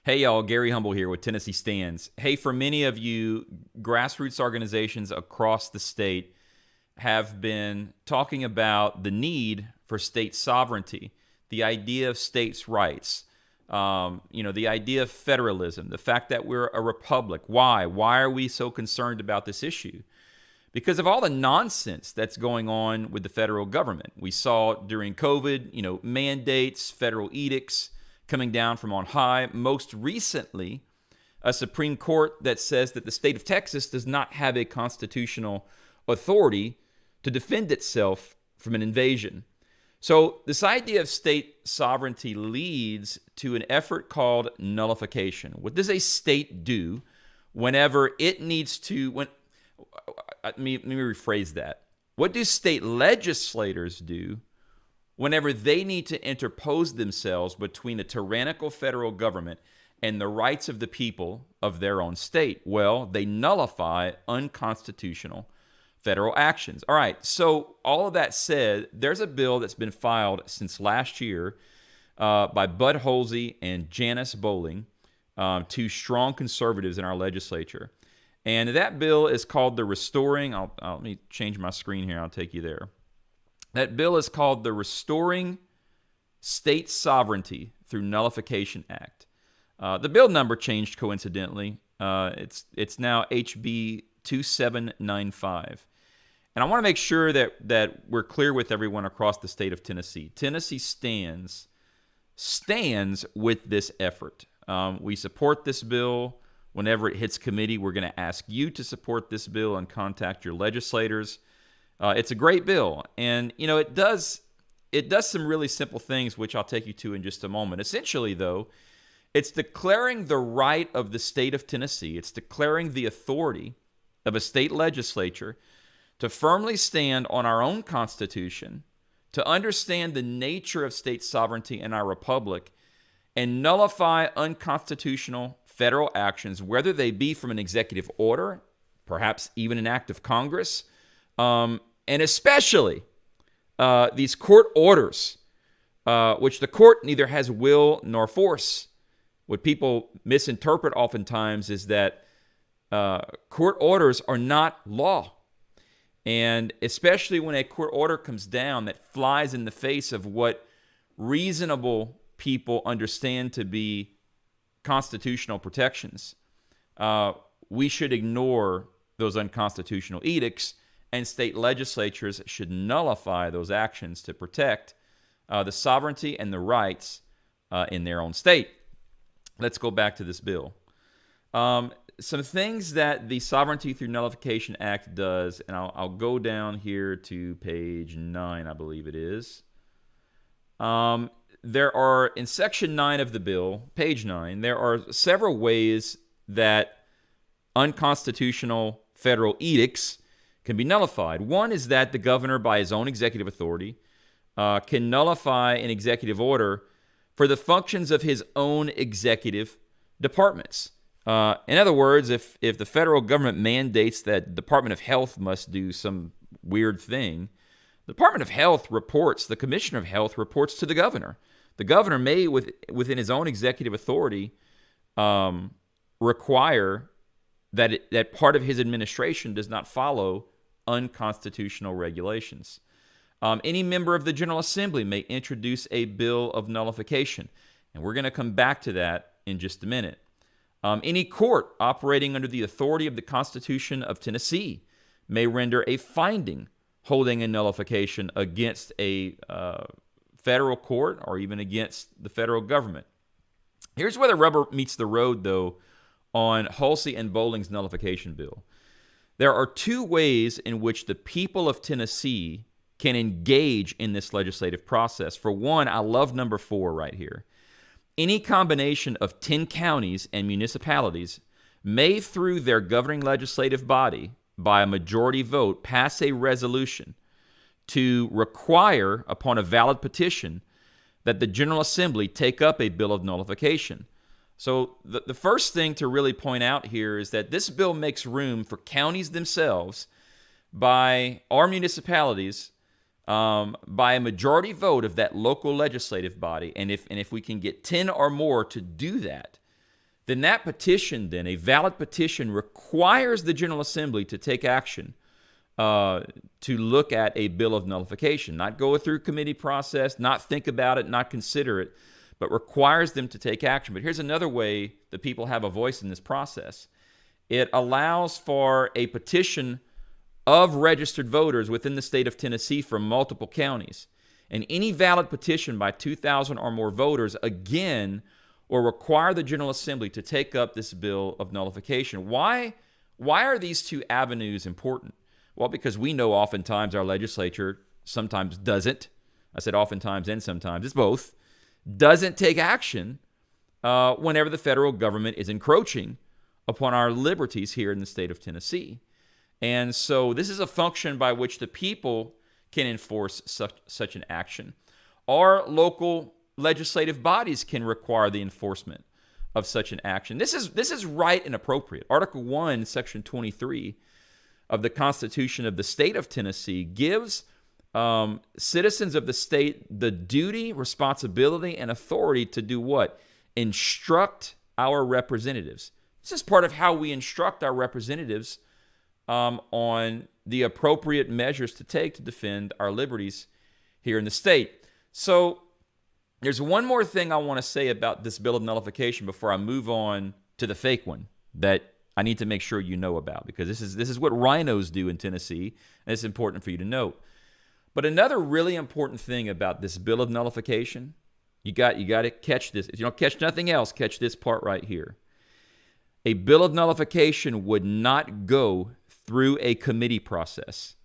Hey y'all, Gary Humble here with Tennessee Stands. Hey, for many of you, grassroots organizations across the state have been talking about the need for state sovereignty, the idea of states' rights, the idea of federalism, the fact that we're a republic. Why? Why are we so concerned about this issue? Because of all the nonsense that's going on with the federal government. We saw during COVID, mandates, federal edicts coming down from on high. Most recently, a Supreme Court that says that the state of Texas does not have a constitutional authority to defend itself from an invasion. So this idea of state sovereignty leads to an effort called nullification. What does a state do whenever it needs to, let me rephrase that. What do state legislators do whenever they need to interpose themselves between a tyrannical federal government and the rights of the people of their own state? Well, they nullify unconstitutional federal actions. All right, so all of that said, there's a bill that's been filed since last year by Bud Holsey and Janice Bowling, two strong conservatives in our legislature. And that bill is called the Restoring, let me change my screen here, I'll take you there. That bill is called the Restoring State Sovereignty Through Nullification Act. The bill number changed coincidentally. It's now HB 2795. And I want to make sure that we're clear with everyone across the state of Tennessee. Tennessee stands with this effort. We support this bill. Whenever it hits committee, we're going to ask you to support this bill and contact your legislators. It's a great bill, and it does some really simple things, which I'll take you to in just a moment. Essentially, though, it's declaring the right of the state of Tennessee. It's declaring the authority of a state legislature to firmly stand on our own Constitution, to understand the nature of state sovereignty in our republic, and nullify unconstitutional federal actions, whether they be from an executive order, perhaps even an act of Congress, and especially these court orders, which the court neither has will nor force. What people misinterpret oftentimes is that court orders are not law. And especially when a court order comes down that flies in the face of what reasonable people understand to be constitutional protections, we should ignore those unconstitutional edicts, and state legislatures should nullify those actions to protect the sovereignty and the rights in their own state. Let's go back to this bill. Some things that the Sovereignty Through Nullification Act does, and I'll go down here to page 9, I believe it is. There are, in section 9 of the bill, page 9, there are several ways that unconstitutional federal edicts can be nullified. One is that the governor, by his own executive authority, can nullify an executive order for the functions of his own executive departments. In other words, if the federal government mandates that the Department of Health must do some weird thing, the Department of Health reports, the Commissioner of Health reports to the governor. The governor may, within his own executive authority, require that part of his administration does not follow unconstitutional regulations. Any member of the General Assembly may introduce a bill of nullification, and we're going to come back to that in just a minute. Any court operating under the authority of the Constitution of Tennessee may render a finding holding a nullification against a federal court or even against the federal government. Here's where the rubber meets the road, though, on Holsey and Bowling's nullification bill. There are two ways in which the people of Tennessee can engage in this legislative process. For one, I love number 4 right here. Any combination of 10 counties and municipalities may, through their governing legislative body, by a majority vote, pass a resolution to require, upon a valid petition, that the General Assembly take up a bill of nullification. So the first thing to really point out here is that this bill makes room for counties themselves, by our municipalities, by a majority vote of that local legislative body. And if we can get 10 or more to do that, then that petition, then a valid petition, requires the General Assembly to take action to look at a bill of nullification, not go through committee process, not think about it, not consider it, but requires them to take action. But here's another way that people have a voice in this process. It allows for a petition of registered voters within the state of Tennessee from multiple counties. And any valid petition by 2,000 or more voters, again, will require the General Assembly to take up this bill of nullification. Why are these two avenues important? Well, because we know oftentimes our legislature sometimes doesn't. I said oftentimes and sometimes. It's both. Doesn't take action whenever the federal government is encroaching upon our liberties here in the state of Tennessee. And so this is a function by which the people can enforce such an action. Our local legislative bodies can require the enforcement of such an action. This is right and appropriate. Article 1, Section 23 of the Constitution of the state of Tennessee gives citizens of the state the duty, responsibility, and authority to do what? Instruct our representatives. This is part of how we instruct our representatives on the appropriate measures to take to defend our liberties here in the state. So there's one more thing I want to say about this bill of nullification before I move on to the fake one that I need to make sure you know about, because this is what RINOs do in Tennessee, and it's important for you to note. But another really important thing about this bill of nullification, you got to catch this. If you don't catch nothing else, catch this part right here. A bill of nullification would not go through a committee process.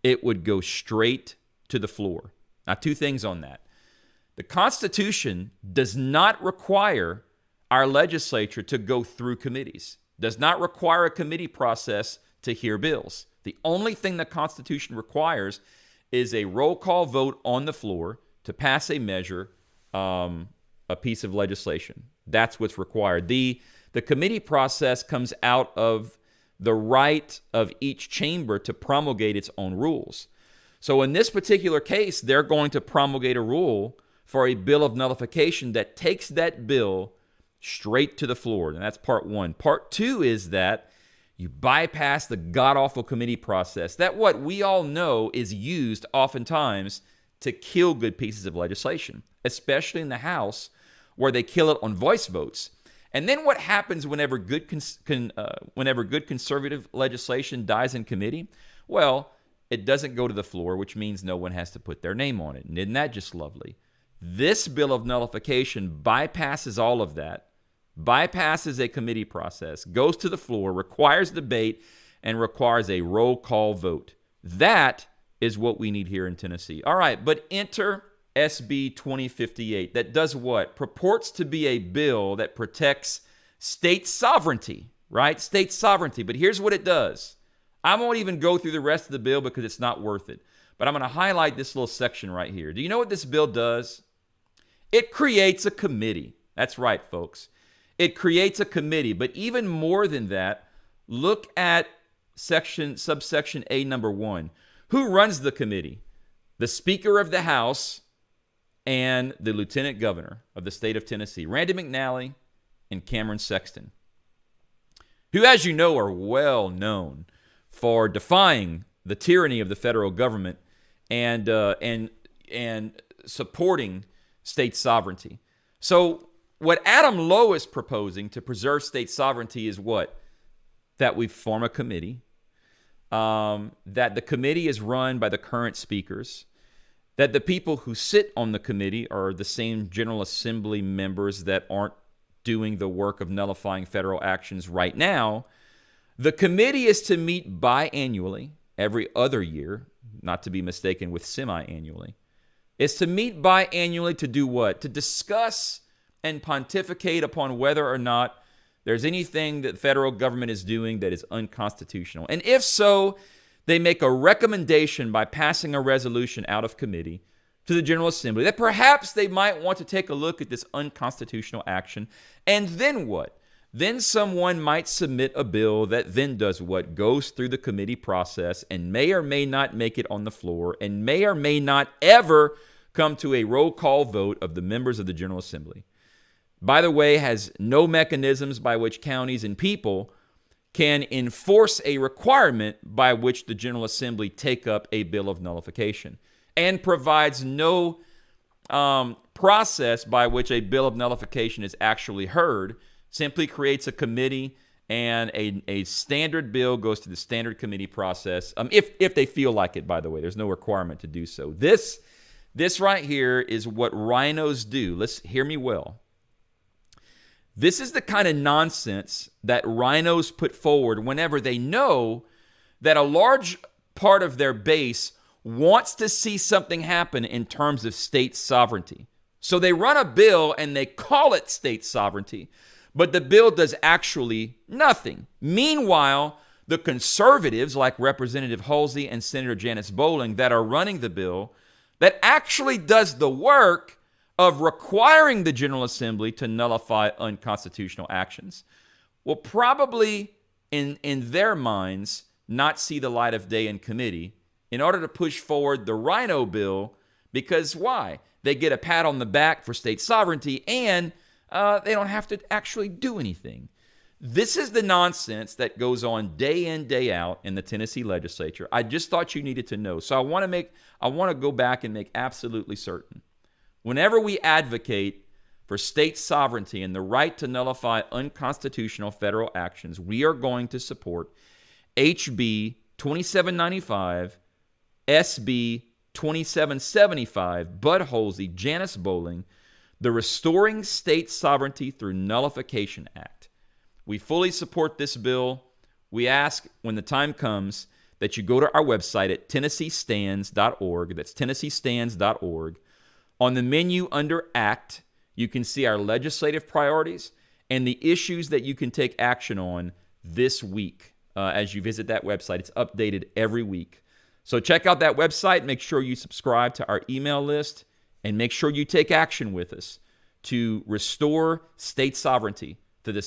It would go straight to the floor. Now, two things on that. The Constitution does not require our legislature to go through committees, does not require a committee process to hear bills. The only thing the Constitution requires is a roll call vote on the floor to pass a measure, a piece of legislation. That's what's required. The committee process comes out of the right of each chamber to promulgate its own rules. So in this particular case, they're going to promulgate a rule for a bill of nullification that takes that bill straight to the floor. And that's part one. Part two is that you bypass the god-awful committee process that what we all know is used oftentimes to kill good pieces of legislation, especially in the House, where they kill it on voice votes. And then what happens whenever good conservative legislation dies in committee? Well, it doesn't go to the floor, which means no one has to put their name on it. And isn't that just lovely? This bill of nullification bypasses all of that, bypasses a committee process, goes to the floor, requires debate, and requires a roll call vote. That is what we need here in Tennessee. All right, but enter SB 2058. That does what? Purports to be a bill that protects state sovereignty, right? State sovereignty. But here's what it does. I won't even go through the rest of the bill because it's not worth it. But I'm going to highlight this little section right here. Do you know what this bill does? It creates a committee. That's right, folks. It creates a committee. But even more than that, look at subsection A number 1. Who runs the committee? The Speaker of the House and the Lieutenant Governor of the state of Tennessee, Randy McNally and Cameron Sexton, who, as you know, are well known for defying the tyranny of the federal government and supporting state sovereignty. So what Adam Lowe is proposing to preserve state sovereignty is what? That we form a committee, that the committee is run by the current speakers, that the people who sit on the committee are the same General Assembly members that aren't doing the work of nullifying federal actions right now. The committee is to meet biannually, every other year, not to be mistaken with semi-annually. It's to meet biannually to do what? To discuss and pontificate upon whether or not there's anything that the federal government is doing that is unconstitutional. And if so, they make a recommendation by passing a resolution out of committee to the General Assembly that perhaps they might want to take a look at this unconstitutional action. And then what? Then someone might submit a bill that then does what? Goes through the committee process and may or may not make it on the floor and may or may not ever come to a roll call vote of the members of the General Assembly. by the way, has no mechanisms by which counties and people can enforce a requirement by which the General Assembly take up a bill of nullification, and provides no process by which a bill of nullification is actually heard. Simply creates a committee, and a standard bill goes to the standard committee process, if they feel like it, by the way. There's no requirement to do so. This right here is what RINOs do. Let's hear me well. This is the kind of nonsense that RINOs put forward whenever they know that a large part of their base wants to see something happen in terms of state sovereignty. So they run a bill and they call it state sovereignty, but the bill does actually nothing. Meanwhile, the conservatives like Representative Halsey and Senator Janice Bowling that are running the bill that actually does the work of requiring the General Assembly to nullify unconstitutional actions will probably, in their minds, not see the light of day in committee in order to push forward the RINO bill. Because why? They get a pat on the back for state sovereignty, and they don't have to actually do anything. This is the nonsense that goes on day in, day out in the Tennessee legislature. I just thought you needed to know. So I want to go back and make absolutely certain. Whenever we advocate for state sovereignty and the right to nullify unconstitutional federal actions, we are going to support HB 2795, SB 2775, Bud Halsey, Janice Bowling, the Restoring State Sovereignty Through Nullification Act. We fully support this bill. We ask, when the time comes, that you go to our website at TennesseeStands.org. That's TennesseeStands.org. On the menu under Act, you can see our legislative priorities and the issues that you can take action on this week. As you visit that website, it's updated every week. So check out that website. Make sure you subscribe to our email list, and make sure you take action with us to restore state sovereignty to this